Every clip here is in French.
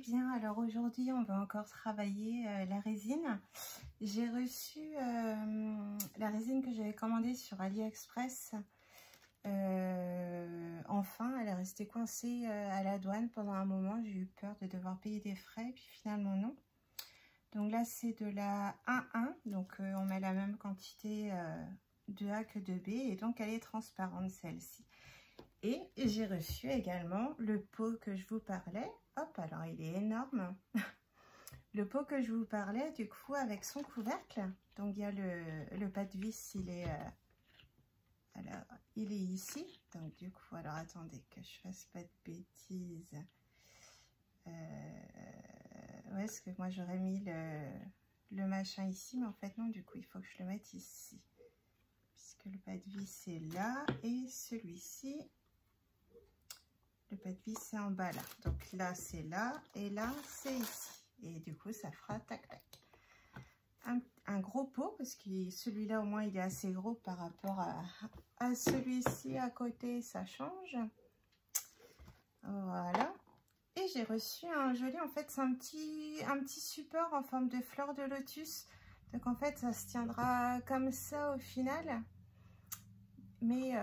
bien, alors aujourd'hui on va encore travailler la résine. J'ai reçu la résine que j'avais commandée sur AliExpress. Enfin, elle est restée coincée à la douane pendant un moment. J'ai eu peur de devoir payer des frais, puis finalement non. Donc là c'est de la 1-1, donc on met la même quantité de A que de B, et donc elle est transparente celle-ci. Et j'ai reçu également le pot que je vous parlais. Hop, alors il est énorme. Le pot que je vous parlais, du coup, avec son couvercle. Donc il y a le pas de vis, alors, il est ici. Donc du coup, alors attendez que je fasse pas de bêtises. Ouais, parce que moi j'aurais mis le machin ici, mais en fait non, du coup il faut que je le mette ici. Puisque le pas de vis est là, et celui-ci... Le pas de vis c'est en bas là, donc là c'est là et là c'est ici, et du coup ça fera tac tac. Un gros pot, parce que celui-là au moins il est assez gros par rapport à celui-ci à côté, ça change. Voilà, et j'ai reçu un joli, en fait c'est un petit support en forme de fleur de lotus, donc en fait ça se tiendra comme ça au final. Mais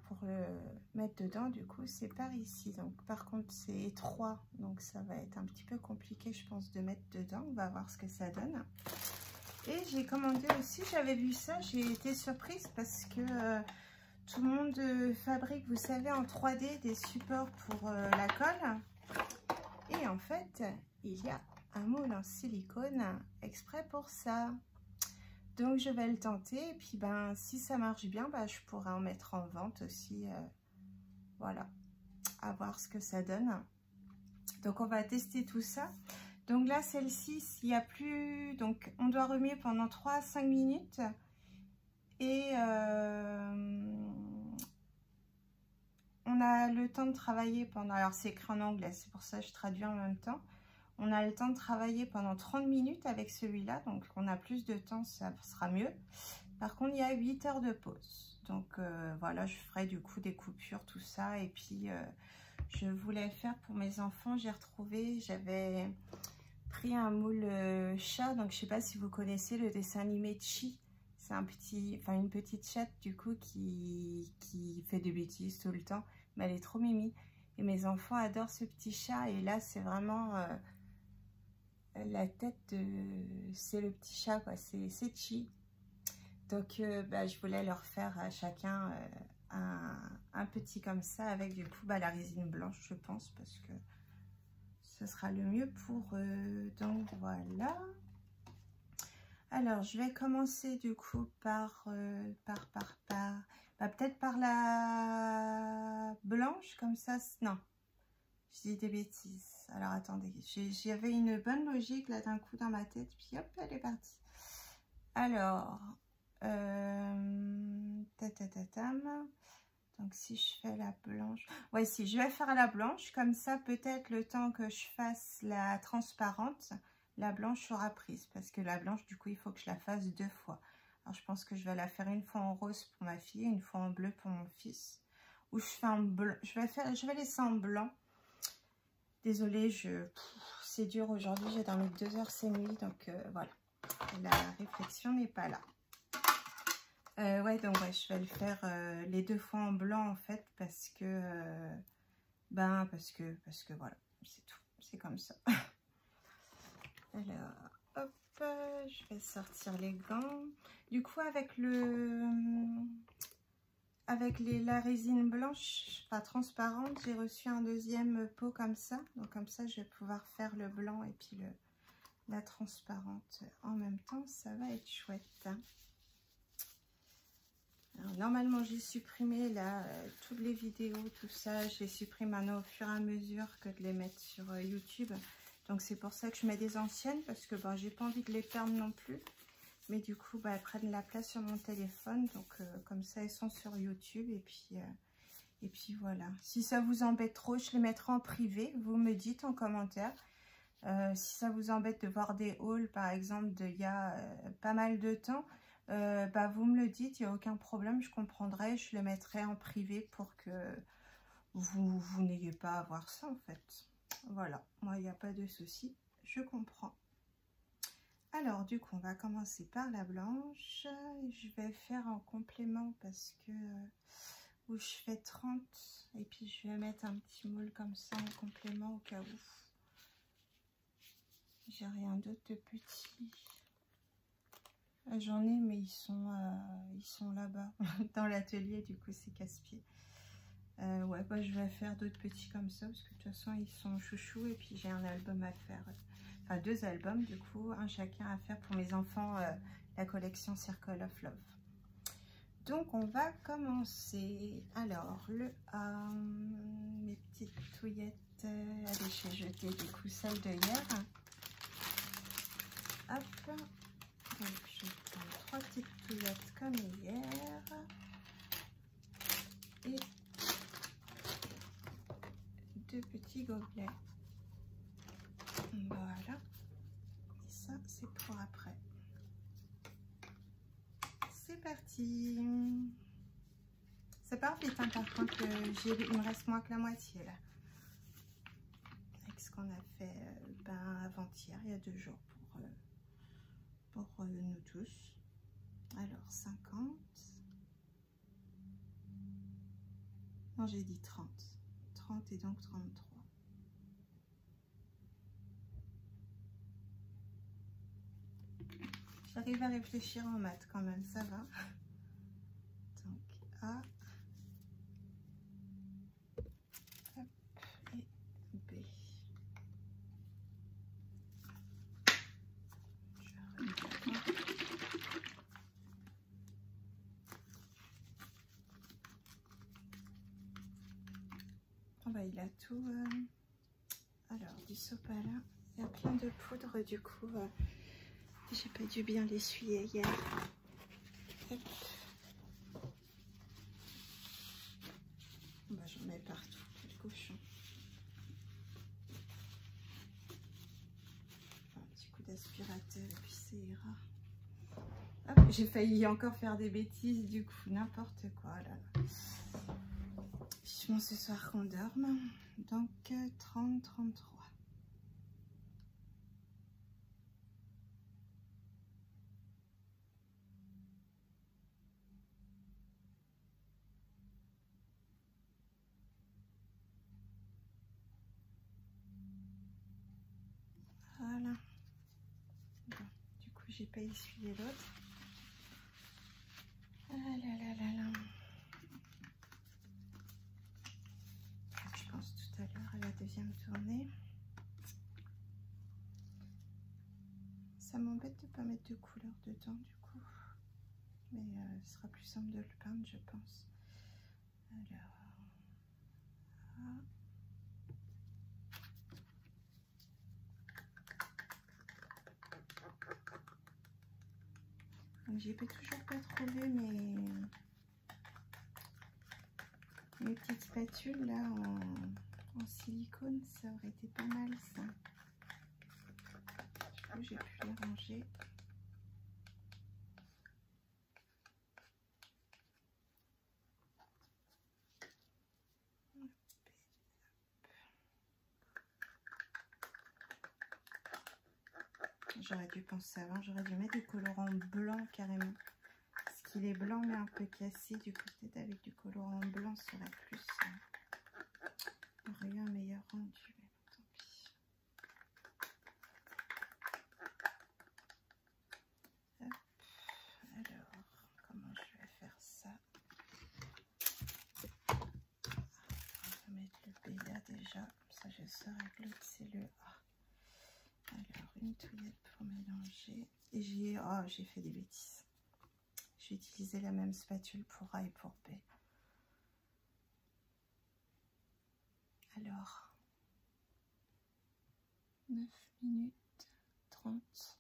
pour le mettre dedans, du coup, c'est par ici. Donc, par contre, c'est étroit. Donc, ça va être un petit peu compliqué, je pense, de mettre dedans. On va voir ce que ça donne. Et j'ai commandé aussi, j'avais vu ça, j'ai été surprise parce que tout le monde fabrique, vous savez, en 3D des supports pour la colle. Et en fait, il y a un moule en silicone exprès pour ça. Donc je vais le tenter, et puis si ça marche bien, je pourrais en mettre en vente aussi. Voilà, à voir ce que ça donne. Donc on va tester tout ça. Donc là, celle-ci, s'il n'y a plus, donc on doit remuer pendant 3 à 5 minutes. Et on a le temps de travailler pendant, alors c'est écrit en anglais, c'est pour ça que je traduis en même temps. On a le temps de travailler pendant 30 minutes avec celui-là, donc on a plus de temps, ça sera mieux. Par contre, il y a 8 heures de pause. Donc voilà, je ferai du coup des coupures, tout ça. Et puis, je voulais faire pour mes enfants, j'ai retrouvé, j'avais pris un moule chat. Donc, je sais pas si vous connaissez le dessin animé Chi. C'est une petite chatte du coup qui fait des bêtises tout le temps. Mais elle est trop mimi. Et mes enfants adorent ce petit chat. Et là, c'est vraiment... la tête, c'est le petit chat, quoi. C'est Chi. Donc, je voulais leur faire à chacun un petit comme ça, avec du coup la résine blanche, je pense, parce que ce sera le mieux pour eux. Donc, voilà. Alors, je vais commencer du coup par peut-être par la blanche, comme ça. Non, je dis des bêtises. Alors, attendez, j'avais une bonne logique là d'un coup dans ma tête, puis hop, elle est partie. Alors... donc si je fais la blanche, ouais, si je vais faire la blanche, comme ça peut-être le temps que je fasse la transparente, la blanche sera prise, parce que la blanche du coup il faut que je la fasse 2 fois. Alors je pense que je vais la faire une fois en rose pour ma fille, une fois en bleu pour mon fils, ou je fais en blanc, je vais laisser en blanc. Désolée, c'est dur aujourd'hui, j'ai dormi 2 heures ces nuits, donc voilà, la réflexion n'est pas là. Ouais, donc ouais, je vais le faire les 2 fois en blanc en fait, parce que parce que voilà, c'est tout, c'est comme ça. Alors, hop, je vais sortir les gants. Du coup, avec la résine blanche, pas transparente, j'ai reçu un deuxième pot comme ça. Donc comme ça, je vais pouvoir faire le blanc et puis la transparente en même temps. Ça va être chouette. Alors, normalement, j'ai supprimé là toutes les vidéos, tout ça. Je les supprime maintenant au fur et à mesure que de les mettre sur YouTube. Donc, c'est pour ça que je mets des anciennes, parce que j'ai pas envie de les perdre non plus. Mais du coup, elles prennent la place sur mon téléphone. Donc, comme ça, elles sont sur YouTube. Et puis voilà. Si ça vous embête trop, je les mettrai en privé. Vous me dites en commentaire. Si ça vous embête de voir des hauls, par exemple, d'il y a pas mal de temps, vous me le dites, il n'y a aucun problème, je comprendrai, je le mettrai en privé pour que vous n'ayez pas à voir ça en fait. Voilà, moi il n'y a pas de souci, je comprends. Alors du coup on va commencer par la blanche. Je vais faire en complément parce que où je fais 30 et puis je vais mettre un petit moule comme ça en complément au cas où j'ai rien d'autre de petit. J'en ai mais ils sont là-bas dans l'atelier, du coup c'est casse-pied. Ouais, bah, je vais faire d'autres petits comme ça parce que de toute façon ils sont chouchous et puis j'ai un album à faire, enfin 2 albums du coup, un chacun à faire pour mes enfants, la collection Circle of Love. Donc on va commencer. Alors mes petites touillettes, allez, j'ai jeté du coup celle de hier. Hop, donc je prends 3 petites touillettes comme hier et 2 petits gobelets. Voilà, et ça c'est pour après. C'est parti. C'est pas vite hein, par contre, il me reste moins que la moitié là. Avec ce qu'on a fait avant-hier, il y a 2 jours pour nous tous. Alors 50. Non, j'ai dit 30. 30 et donc 33. J'arrive à réfléchir en maths quand même, ça va. Donc A, hop, et B. Oh bah il a tout. Alors du sopalin, il y a plein de poudre du coup. J'ai pas dû bien l'essuyer hier. Hop. Bah, j'en mets partout, quel cochon. Un petit coup d'aspirateur et puis ça ira. J'ai failli encore faire des bêtises du coup, n'importe quoi là. Vivement ce soir qu'on dorme. Donc 30, 33. Voilà. Bon, du coup, j'ai pas essuyé l'autre. Ah là là là là. Je pense tout à l'heure à la deuxième tournée. Ça m'embête de pas mettre de couleur dedans du coup. Mais ce sera plus simple de le peindre, je pense. Alors. Ah. Donc j'ai toujours pas trouvé mes petites spatules là en silicone, ça aurait été pas mal ça. Du coup j'ai pu les ranger. J'aurais dû penser avant, j'aurais dû mettre du colorant blanc carrément. Parce qu'il est blanc mais un peu cassé, du coup peut-être avec du colorant blanc ça aurait plus aurait eu un meilleur rendu, mais bon, tant pis. Hop. Alors, comment je vais faire ça? On va mettre le B là déjà, comme ça je saurai que l'autre c'est le A. Alors, une touillette pour mélanger. Et j'ai fait des bêtises. J'ai utilisé la même spatule pour A et pour B. Alors, 9 minutes 30.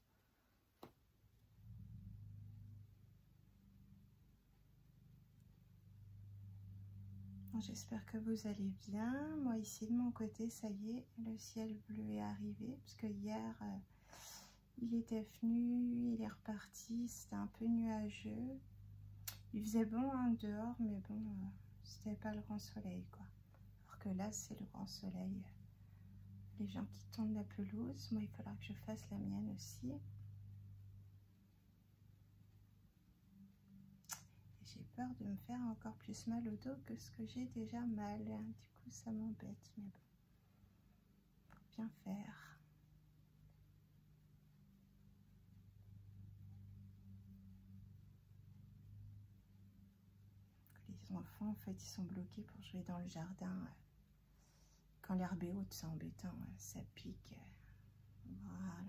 J'espère que vous allez bien. Moi ici de mon côté, ça y est, le ciel bleu est arrivé. Parce que hier, il était venu, il est reparti. C'était un peu nuageux. Il faisait bon hein, dehors, mais bon, c'était pas le grand soleil quoi. Alors que là, c'est le grand soleil. les gens qui tondent la pelouse. Moi, il faudra que je fasse la mienne aussi. J'ai peur de me faire encore plus mal au dos que ce que j'ai déjà mal. Du coup, ça m'embête, mais bon, faut bien faire. Les enfants, en fait, ils sont bloqués pour jouer dans le jardin. Quand l'herbe est haute, c'est embêtant, ça pique. Voilà.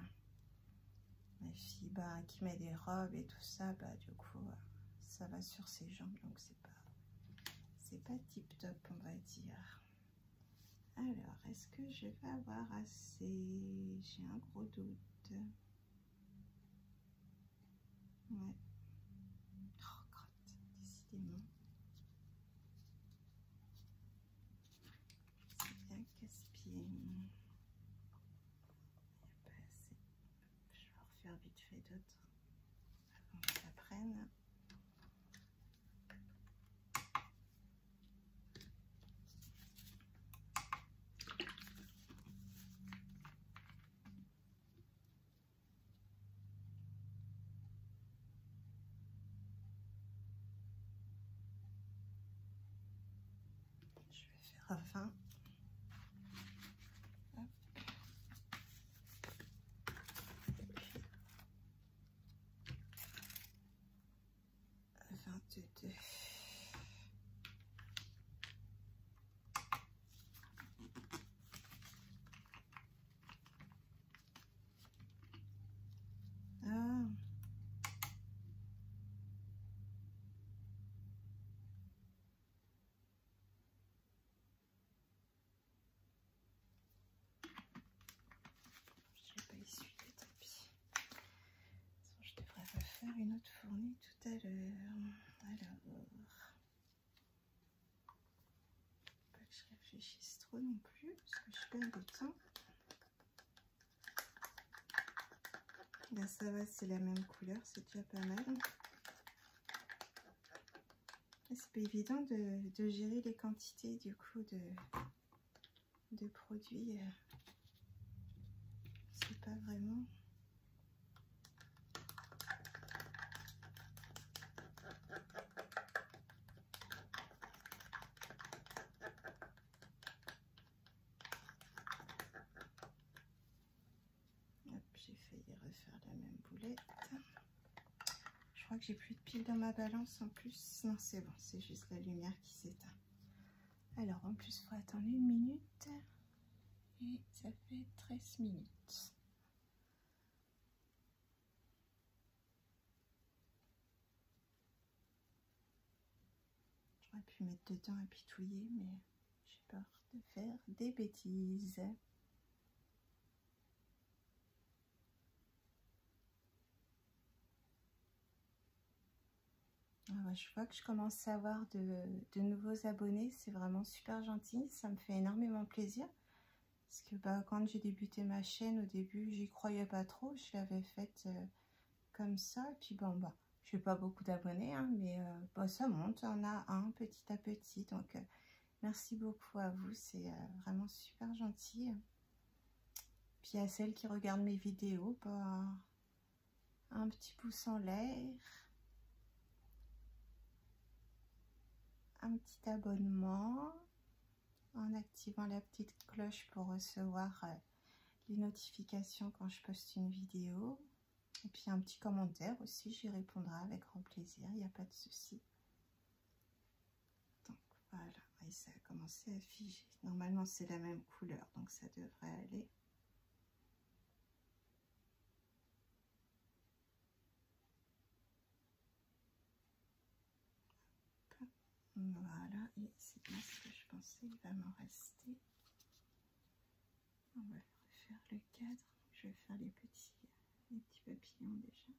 Ma fille, bah, qui met des robes et tout ça, bah, du coup, ça va sur ses jambes, donc c'est pas tip top, on va dire. Alors, est-ce que je vais avoir assez? J'ai un gros doute. Ouais. Oh, crotte, décidément. C'est bien casse-pied. Il n'y a pas assez. Je vais en refaire vite fait d'autres avant que ça prenne. Je vais faire 20. 22. Ah. Je n'ai pas essuyé, tant pis. Je devrais refaire une autre fournie tout à l'heure. Alors, pas que je réfléchisse trop non plus, parce que je perds du temps. Là, ça va, c'est la même couleur, c'est déjà pas mal. C'est pas évident de gérer les quantités du coup de produits. C'est pas vraiment. Hop, j'ai failli refaire la même boulette. Je crois que j'ai plus de piles dans ma balance en plus. Non, c'est bon, c'est juste la lumière qui s'éteint. Alors, en plus, il faut attendre 1 minute. Et ça fait 13 minutes. J'aurais pu mettre dedans à pitouiller, mais j'ai peur de faire des bêtises. Ah ouais, je vois que je commence à avoir de nouveaux abonnés. C'est vraiment super gentil. Ça me fait énormément plaisir. Parce que bah, quand j'ai débuté ma chaîne, au début, j'y croyais pas trop. Je l'avais faite comme ça. Et puis bon, bah, je n'ai pas beaucoup d'abonnés, hein, mais bah, ça monte. On a un petit à petit. Donc, merci beaucoup à vous. C'est vraiment super gentil. Puis à celles qui regardent mes vidéos, bah, un petit pouce en l'air. Un petit abonnement en activant la petite cloche pour recevoir les notifications quand je poste une vidéo. Et puis un petit commentaire aussi, j'y répondrai avec grand plaisir, il n'y a pas de souci. Donc voilà, et ça a commencé à figer. Normalement c'est la même couleur, donc ça devrait aller. Voilà, et c'est bien ce que je pensais, il va m'en rester. On va refaire le cadre. Je vais faire les petits papillons déjà.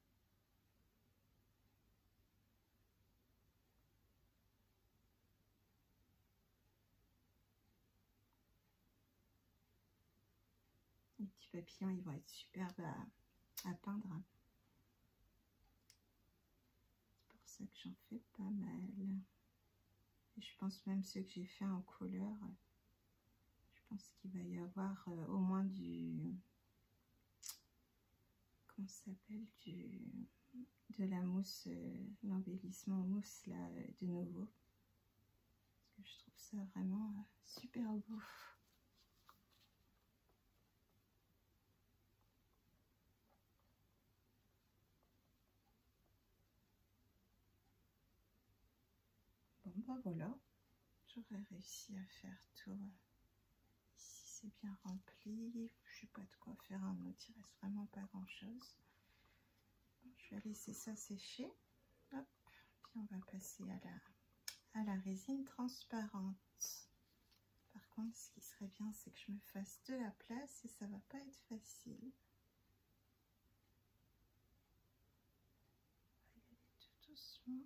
Les petits papillons, ils vont être superbes à peindre. C'est pour ça que j'en fais pas mal. Et je pense même ceux que j'ai fait en couleur, je pense qu'il va y avoir au moins du... Comment ça s'appelle, de la mousse, l'embellissement mousse là, de nouveau. Parce que je trouve ça vraiment super beau. Bon bah voilà, j'aurais réussi à faire tout. Ici c'est bien rempli, je sais pas de quoi faire un autre, il reste vraiment pas grand chose. Bon, je vais laisser ça sécher. Hop. Puis on va passer à la résine transparente. Par contre, ce qui serait bien, c'est que je me fasse de la place et ça va pas être facile. On va y aller tout doucement.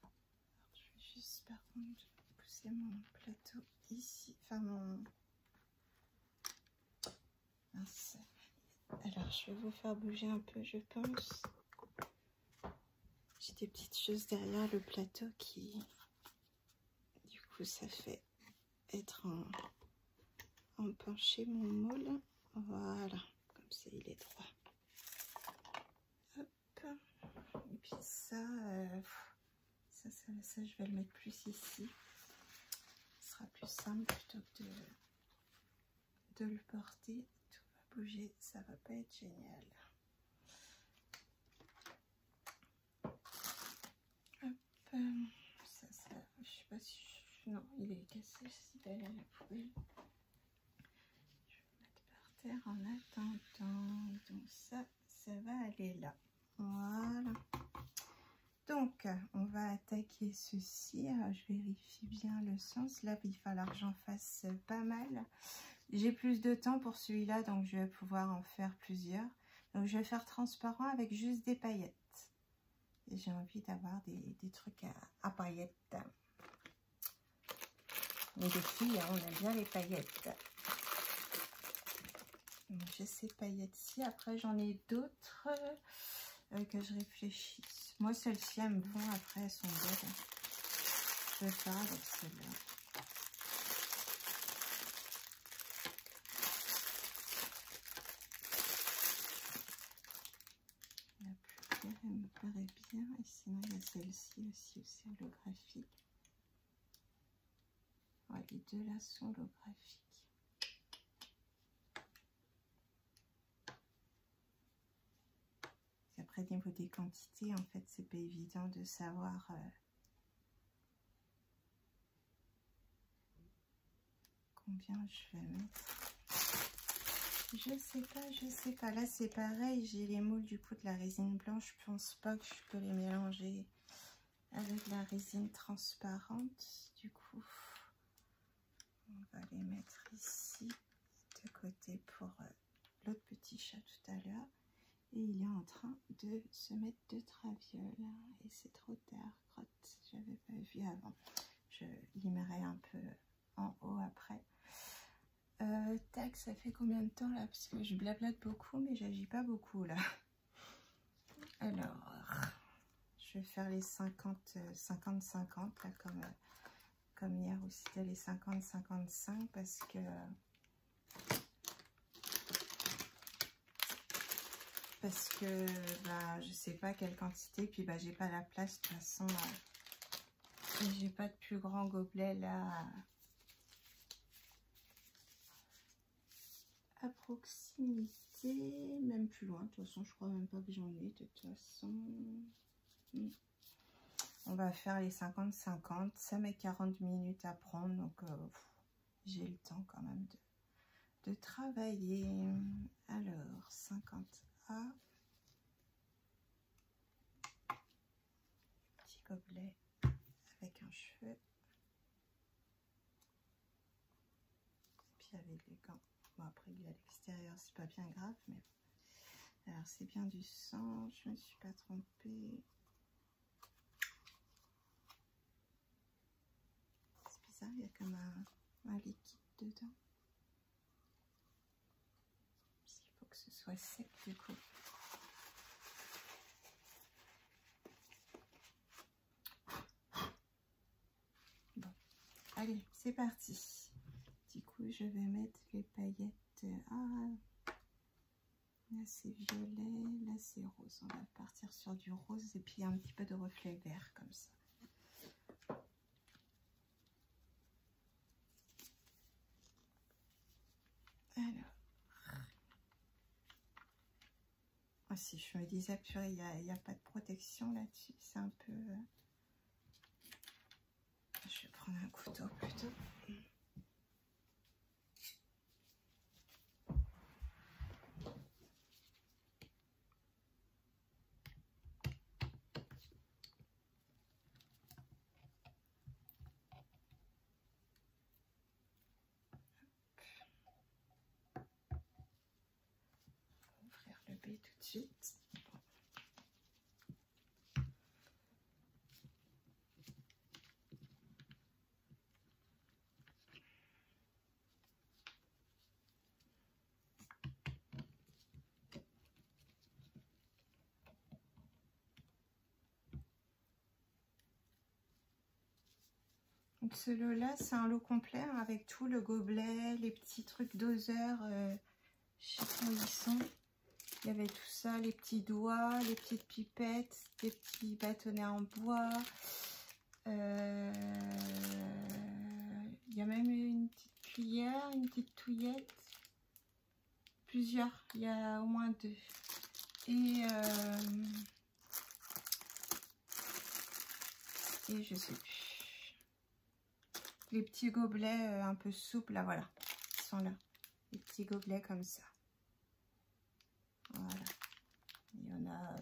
Alors, je vais juste par contre pousser mon plateau ici, enfin mon... Mince. Alors, je vais vous faire bouger un peu, je pense. J'ai des petites choses derrière le plateau qui, du coup, ça fait être en penché mon moule. Voilà, comme ça, il est droit. Hop. Et puis ça, ça, je vais le mettre plus ici. Ce sera plus simple plutôt que de le porter. Tout va bouger, ça va pas être génial. Ça, je sais pas si non, il est cassé, s'il va aller à la poubelle. Je vais le mettre par terre en attendant. Donc ça va aller là. Voilà. Donc, on va attaquer ceci. Alors, je vérifie bien le sens. Là, il va falloir que j'en fasse pas mal. J'ai plus de temps pour celui-là, donc je vais pouvoir en faire plusieurs. Donc, je vais faire transparent avec juste des paillettes. J'ai envie d'avoir des trucs à paillettes. Mais les filles, on aime bien les paillettes. Donc, j'ai ces paillettes-ci. Après, j'en ai d'autres que je réfléchisse. Moi, celles-ci, elles me vont. Après, elles sont belles. Je vais faire avec celle-là. La plus claire, elle me paraît bien. Et sinon, il y a celle-ci aussi holographique. Ouais, les deux là sont holographiques. Et après, au niveau des quantités, en fait, c'est pas évident de savoir combien je vais mettre. Je sais pas. Là, c'est pareil. J'ai les moules du coup de la résine blanche. Je pense pas que je peux les mélanger avec la résine transparente. Du coup, on va les mettre ici de côté pour l'autre petit chat tout à l'heure. Et il est en train de se mettre de traviole. Et c'est trop tard. Crotte, j'avais pas vu avant. Je limerai un peu en haut après. Tac, ça fait combien de temps là? Parce que je blablate beaucoup, mais j'agis pas beaucoup là. Alors, je vais faire les 50-50 là, comme hier où c'était les 50-55 parce que bah, je sais pas quelle quantité, puis bah, j'ai pas la place de toute façon. J'ai pas de plus grand gobelet là à proximité, même plus loin. De toute façon, je crois même pas que j'en ai. De toute façon, on va faire les 50-50. Ça met 40 minutes à prendre, donc j'ai le temps quand même de travailler. Alors, 50A. Petit gobelet avec un cheveu. Puis avec les gants. Bon, après, il est à l'extérieur, c'est pas bien grave, mais alors c'est bien du sang, je me suis pas trompée. C'est bizarre, il y a comme un liquide dedans. Parce qu'il faut que ce soit sec du coup. c'est parti. Du coup, je vais mettre les paillettes. Ah, là c'est violet, là c'est rose. On va partir sur du rose et puis un petit peu de reflet vert comme ça. Alors, ah, si je me disais, purée, il n'y a pas de protection là-dessus, c'est un peu... Je vais prendre un couteau plutôt. Ouvrir le B tout de suite. Donc ce lot là c'est un lot complet hein, avec tout le gobelet, les petits trucs doseurs, je sais pas où ils sont. Il y avait tout ça, les petits doigts, les petites pipettes, des petits bâtonnets en bois. Il y a même une petite cuillère, une petite touillette. Plusieurs, il y a au moins 2. Et je sais plus. Les petits gobelets un peu souples, là voilà, ils sont là. Les petits gobelets comme ça. Voilà. Il y en a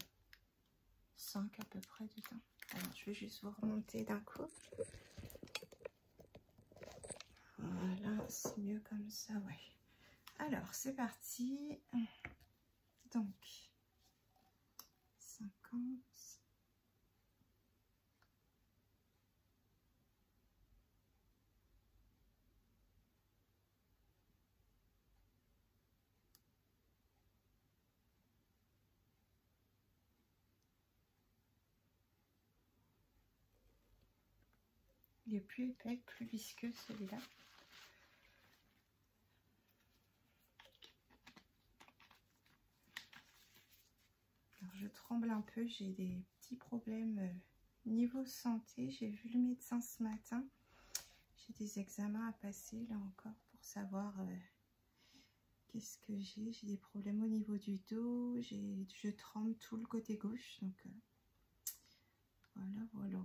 5 à peu près dedans. Alors, je vais juste vous remonter d'un coup. Voilà, c'est mieux comme ça, ouais. Alors, c'est parti. Donc, 50. Il est plus épais, plus visqueux celui-là. Alors je tremble un peu, j'ai des petits problèmes niveau santé. J'ai vu le médecin ce matin. J'ai des examens à passer là encore pour savoir qu'est-ce que j'ai. J'ai des problèmes au niveau du dos, je tremble tout le côté gauche. Donc voilà.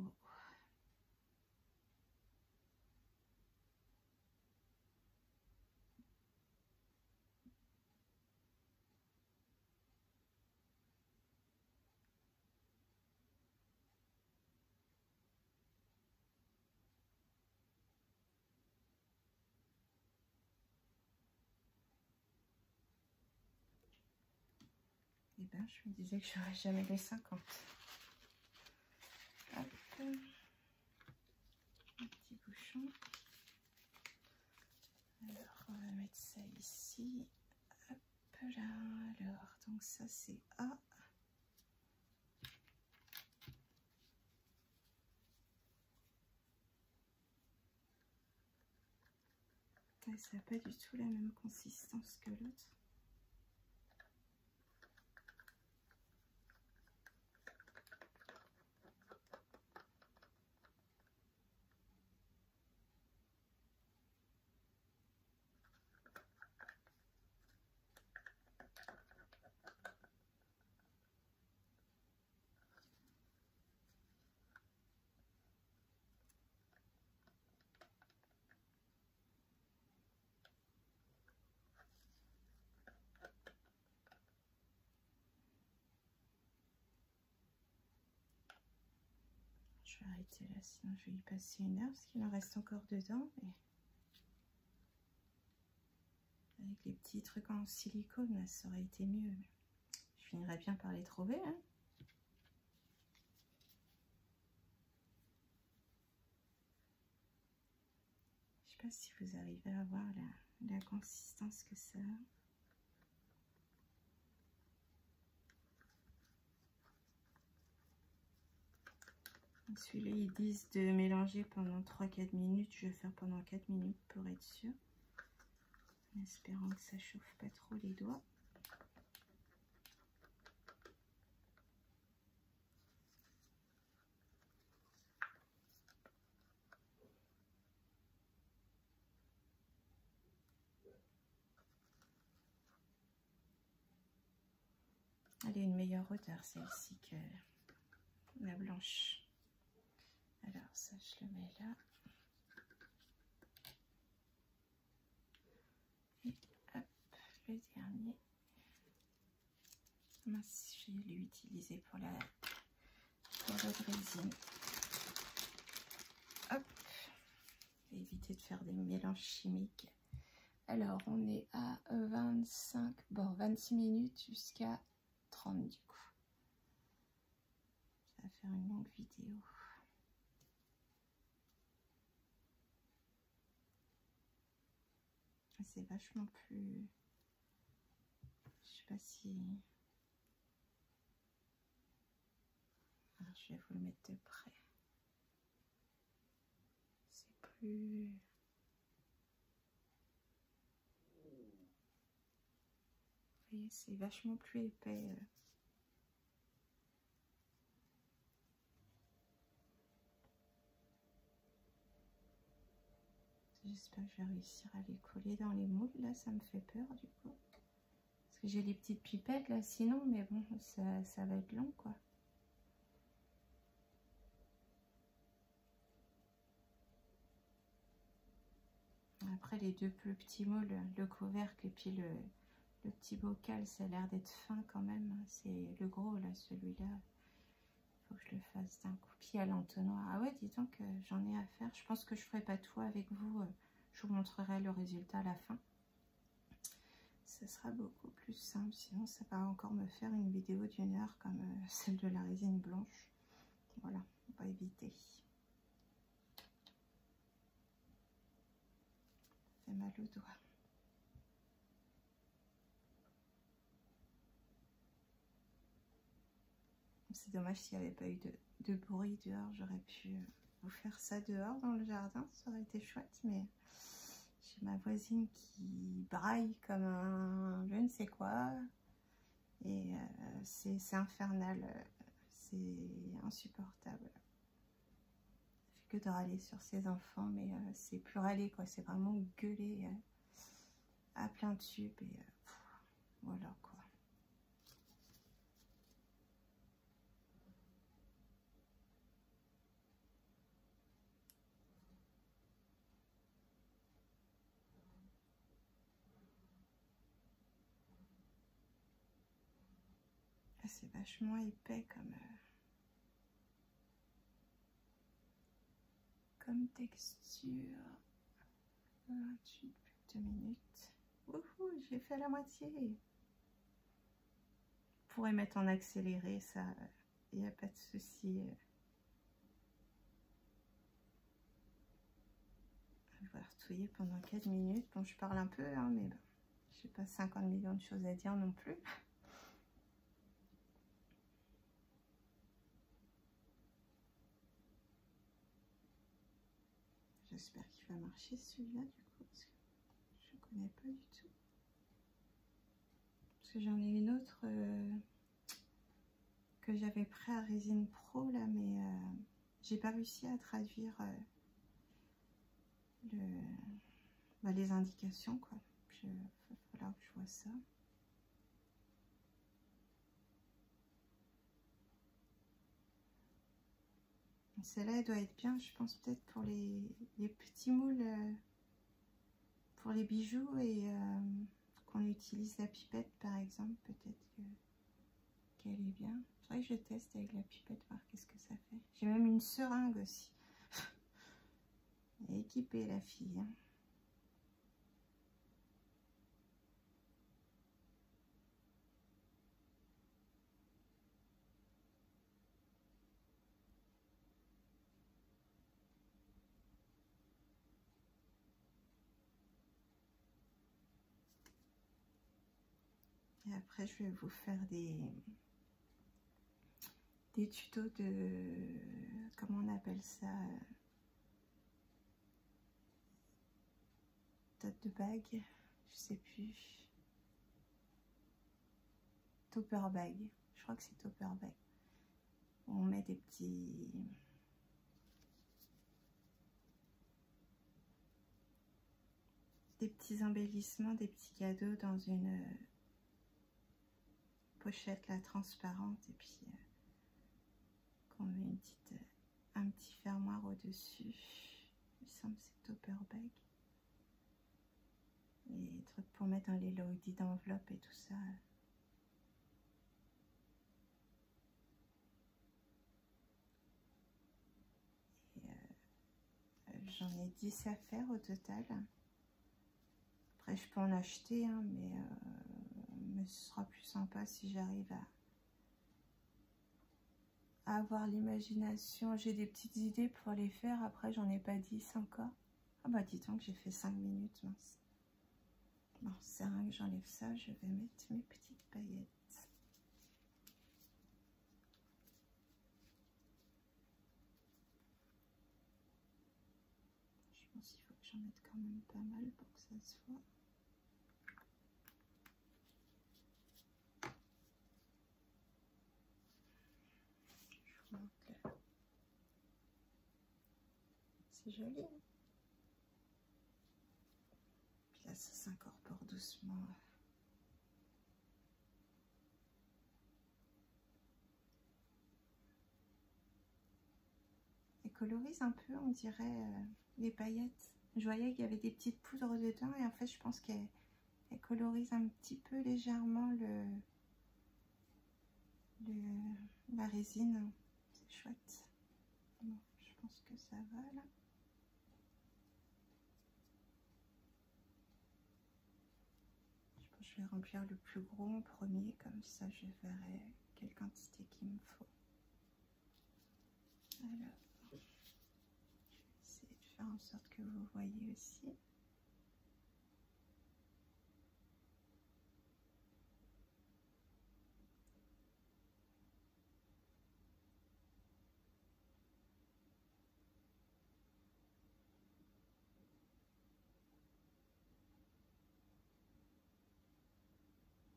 Et ben, je me disais que je n'aurais jamais les 50. Hop. Un petit bouchon. Alors, on va mettre ça ici. Hop là. Alors, donc ça c'est A. Et ça n'a pas du tout la même consistance que l'autre. Je vais arrêter là, sinon je vais y passer 1 heure parce qu'il en reste encore dedans. Mais... avec les petits trucs en silicone, là, ça aurait été mieux. Je finirais bien par les trouver. Hein. Je sais pas si vous arrivez à voir la consistance que ça a. Celui-là, ils disent de mélanger pendant 3-4 minutes. Je vais faire pendant 4 minutes pour être sûr. En espérant que ça chauffe pas trop les doigts. Elle a une meilleure odeur celle-ci que la blanche. Alors ça je le mets là. Et hop, le dernier. Mince, je vais l'utiliser pour l'autre résine. Hop, je vais éviter de faire des mélanges chimiques. Alors on est à 26 minutes jusqu'à 30 du coup. Ça va faire une longue vidéo. C'est vachement plus... Je sais pas si... Alors, je vais vous le mettre de près. C'est plus... Vous voyez, c'est vachement plus épais. J'espère que je vais réussir à les coller dans les moules. Là, ça me fait peur du coup. Parce que j'ai les petites pipettes là, sinon, mais bon, ça va être long quoi. Après, les deux plus petits moules, le couvercle et puis le petit bocal, ça a l'air d'être fin quand même. C'est le gros là, celui-là. Il faut que je le fasse d'un coup. Puis à l'entonnoir. Ah ouais, dis donc, j'en ai à faire. Je pense que je ferai pas tout avec vous. Je vous montrerai le résultat à la fin. Ce sera beaucoup plus simple. Sinon, ça va encore me faire une vidéo d'1 heure comme celle de la résine blanche. Voilà, on va éviter. Ça fait mal au doigt. C'est dommage s'il n'y avait pas eu de bruit dehors. J'aurais pu vous faire ça dehors dans le jardin. Ça aurait été chouette. Mais j'ai ma voisine qui braille comme un je ne sais quoi. Et c'est infernal. C'est insupportable. Ça fait que de râler sur ses enfants. Mais c'est plus râler quoi. C'est vraiment gueuler à plein tube. Et voilà quoi. C'est vachement épais comme texture. 28 plus de 2 minutes. Wouhou, j'ai fait la moitié. Vous pourrez mettre en accéléré, ça, il n'y a pas de souci. On va retouiller pendant 4 minutes. Bon, je parle un peu, hein, mais bon, je n'ai pas 50 millions de choses à dire non plus. J'espère qu'il va marcher celui-là du coup, parce que je ne connais pas du tout. Parce que j'en ai une autre que j'avais pris à Résine Pro là, mais j'ai pas réussi à traduire les indications quoi. Il va falloir que je vois ça. Celle-là, elle doit être bien, je pense, peut-être pour les petits moules, pour les bijoux et qu'on utilise la pipette, par exemple. Peut-être qu'elle est bien. Il faudrait que je teste avec la pipette, voir qu'est-ce que ça fait. J'ai même une seringue aussi. Elle est équipée, la fille. Hein. Et après, je vais vous faire des des tutos de, comment on appelle ça, tote de bague, je sais plus, topper bag, je crois que c'est topper bag. On met des petits embellissements, des petits cadeaux dans une pochette là transparente, et puis qu'on met un petit fermoir au dessus. Il me semble que c'est topper bag. Et des trucs pour mettre dans les loadis d'enveloppe et tout ça. J'en ai 10 à faire au total. Après, je peux en acheter, hein, mais ce sera plus sympa si j'arrive à avoir l'imagination. J'ai des petites idées pour les faire. Après, j'en ai pas 10 encore. Ah bah, dis donc, j'ai fait 5 minutes, mince. Bon, c'est rien que j'enlève ça. Je vais mettre mes petites paillettes. Je pense qu'il faut que j'en mette quand même pas mal pour que ça se voit. Je vous montre. C'est joli, hein. Puis là, ça s'incorpore doucement. Et colorise un peu, on dirait, les paillettes. Je voyais qu'il y avait des petites poudres dedans, et en fait, je pense qu'elle colorise un petit peu légèrement la résine. C'est chouette. Bon, je pense que ça va là. Je pense que je vais remplir le plus gros en premier, comme ça je verrai quelle quantité qu'il me faut. Alors, je vais essayer de faire en sorte que vous voyez aussi.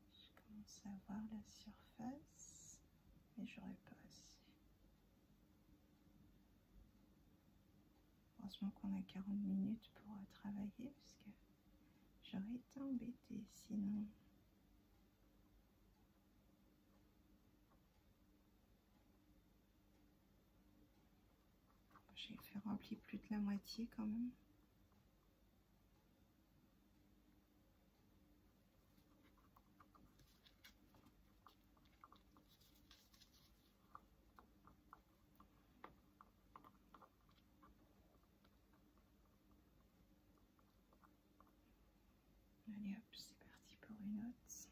Je commence à voir la surface, mais j'aurais pas assez. Heureusement qu'on a 40 minutes pour travailler, parce que j'aurais été embêtée sinon. J'ai fait remplir plus de la moitié quand même. Allez hop, c'est parti pour une autre.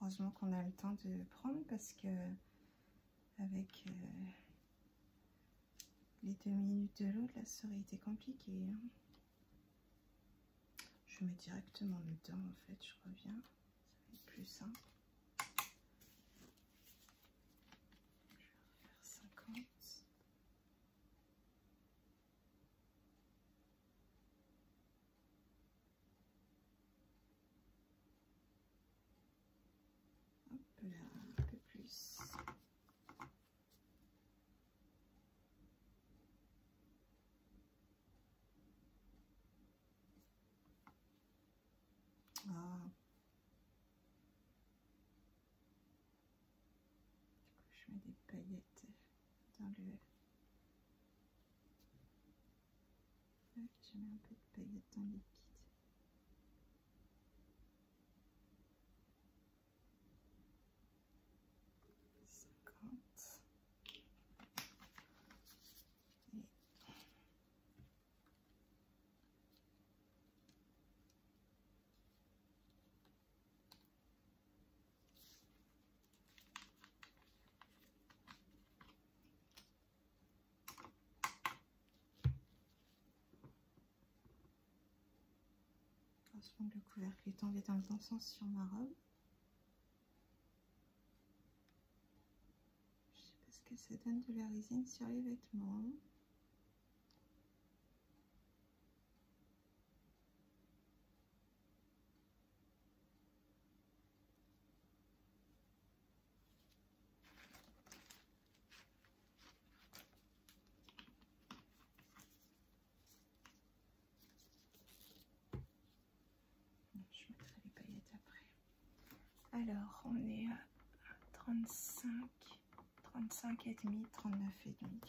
Heureusement qu'on a le temps de prendre, parce que avec les 2 minutes de l'autre, là, ça aurait été compliqué, hein. Je mets directement dedans, en fait, je reviens. Ça va être plus simple. Je vais refaire 50. Hop là, un peu plus. Ah. Du coup, je mets des paillettes dans le... Ouais, je mets un peu de paillettes dans le liquide. Heureusement que le couvercle est tombé dans le bon sens sur ma robe. que ça donne de la résine sur les vêtements. Je mettrai les paillettes après. Alors, on est à 35 et demi, 39 et demi du coup.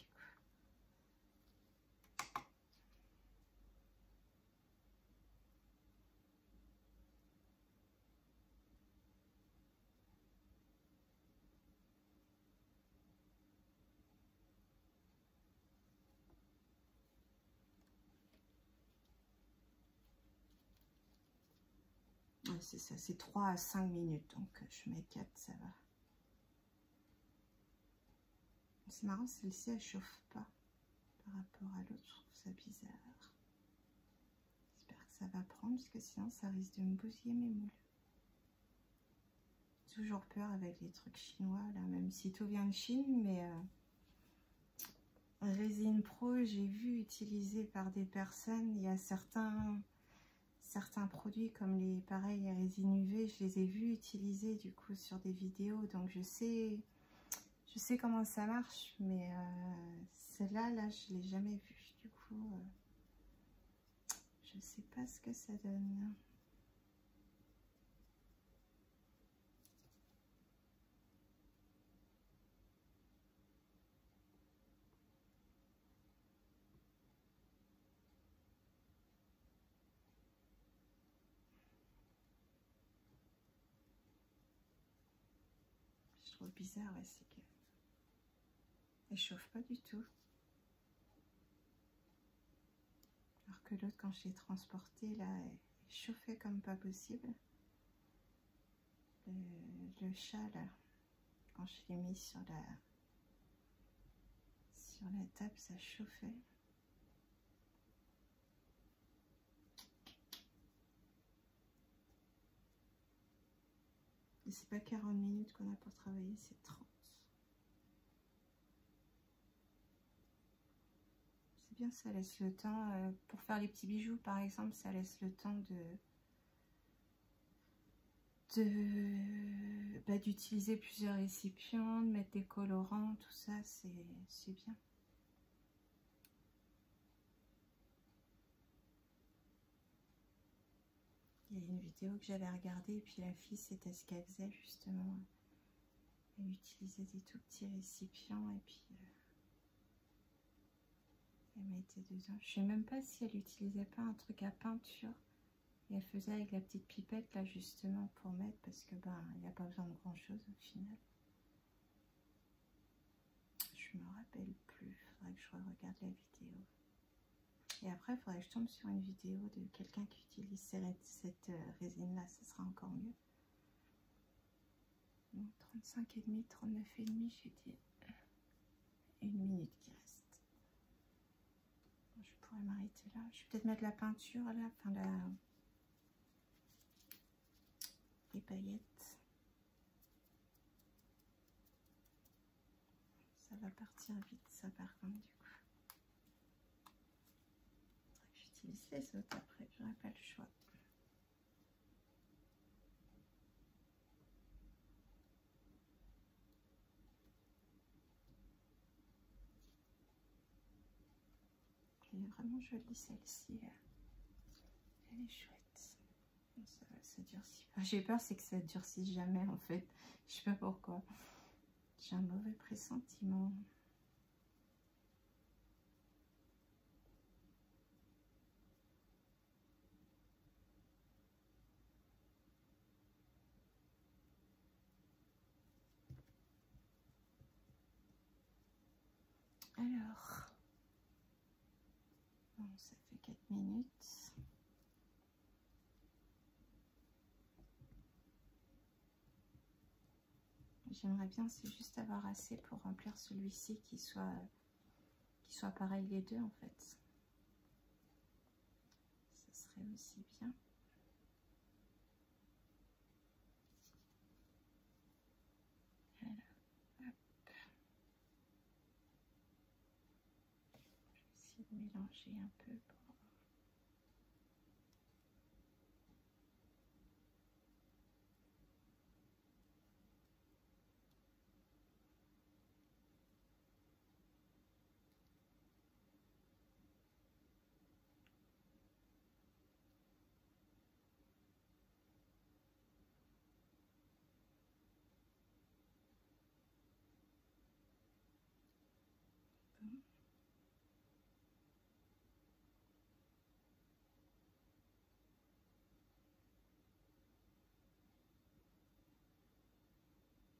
Ouais, c'est ça, c'est 3 à 5 minutes, donc je mets 4, ça va. C'est marrant, celle-ci, elle chauffe pas par rapport à l'autre, je trouve ça bizarre. J'espère que ça va prendre, parce que sinon ça risque de me bousiller mes moules. Toujours peur avec les trucs chinois, là, même si tout vient de Chine, mais résine pro, j'ai vu utilisé par des personnes, il y a certains produits comme les résines UV, je les ai vus utiliser du coup sur des vidéos, donc je sais comment ça marche, mais celle-là, je l'ai jamais vue, du coup, je sais pas ce que ça donne. Je trouve bizarre, ouais, c'est que elle chauffe pas du tout. Alors que l'autre, quand je l'ai transportée, là, elle chauffait comme pas possible. Le chat, là, quand je l'ai mis sur la table, ça chauffait. Et c'est pas 40 minutes qu'on a pour travailler, c'est 30. C'est bien, ça laisse le temps, pour faire les petits bijoux par exemple, ça laisse le temps d'utiliser plusieurs récipients, de mettre des colorants, tout ça, c'est bien. Il y a une vidéo que j'avais regardée et puis la fille, c'était ce qu'elle faisait justement. Elle utilisait des tout petits récipients et puis elle mettait dedans. Je sais même pas si elle utilisait pas un truc à peinture. Et elle faisait avec la petite pipette là justement pour mettre, parce que ben il n'y a pas besoin de grand chose au final. Je me rappelle plus, il faudrait que je regarde la vidéo. Et après, il faudrait que je tombe sur une vidéo de quelqu'un qui utilise cette résine-là, ce sera encore mieux. Donc, 35,5, 39,5, j'ai dit. 1 minute qui reste. Je pourrais m'arrêter là. Je vais peut-être mettre la peinture là, enfin les paillettes. Ça va partir vite, ça par contre, du coup. J'utilise les autres après, j'aurai pas le choix. Elle est vraiment jolie celle-ci. Elle est chouette. Bon, ça durcit pas. J'ai peur, c'est que ça durcisse jamais en fait. Je sais pas pourquoi. J'ai un mauvais pressentiment. Alors, bon, ça fait 4 minutes. J'aimerais bien, c'est juste avoir assez pour remplir celui-ci qui soit pareil les deux en fait. Ça serait aussi bien. Voilà. Hop. mélanger un peu.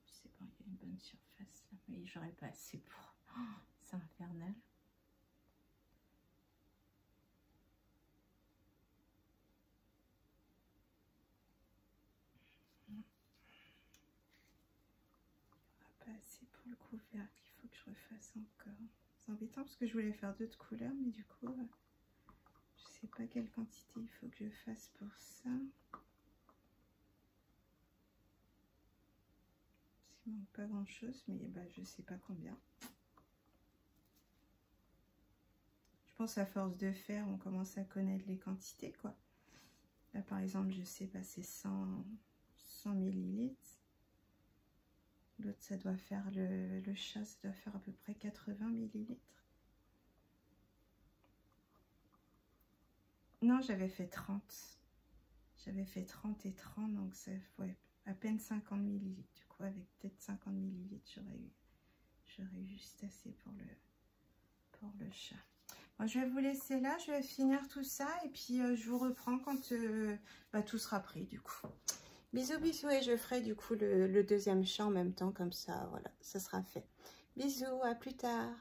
C'est bon, il y a une bonne surface là, mais j'aurais pas assez pour. Oh, c'est infernal. Pas assez pour le couvercle, il faut que je refasse encore. C'est embêtant parce que je voulais faire d'autres couleurs, mais du coup, je sais pas quelle quantité il faut que je fasse pour ça. Il manque pas grand chose, mais bah, je sais pas combien. Je pense à force de faire, on commence à connaître les quantités, quoi. Là, par exemple, je sais pas, c'est 100 millilitres. L'autre, ça doit faire le chat, ça doit faire à peu près 80 millilitres. Non, j'avais fait 30. J'avais fait 30 et 30, donc ça fait à peine 50 millilitres. Du coup, avec peut-être 50 millilitres, j'aurais eu juste assez pour le chat. Bon, je vais vous laisser là, je vais finir tout ça et puis je vous reprends quand bah, tout sera prêt du coup. Bisous, bisous, et je ferai du coup le deuxième chat en même temps, comme ça, voilà, ça sera fait. Bisous, à plus tard.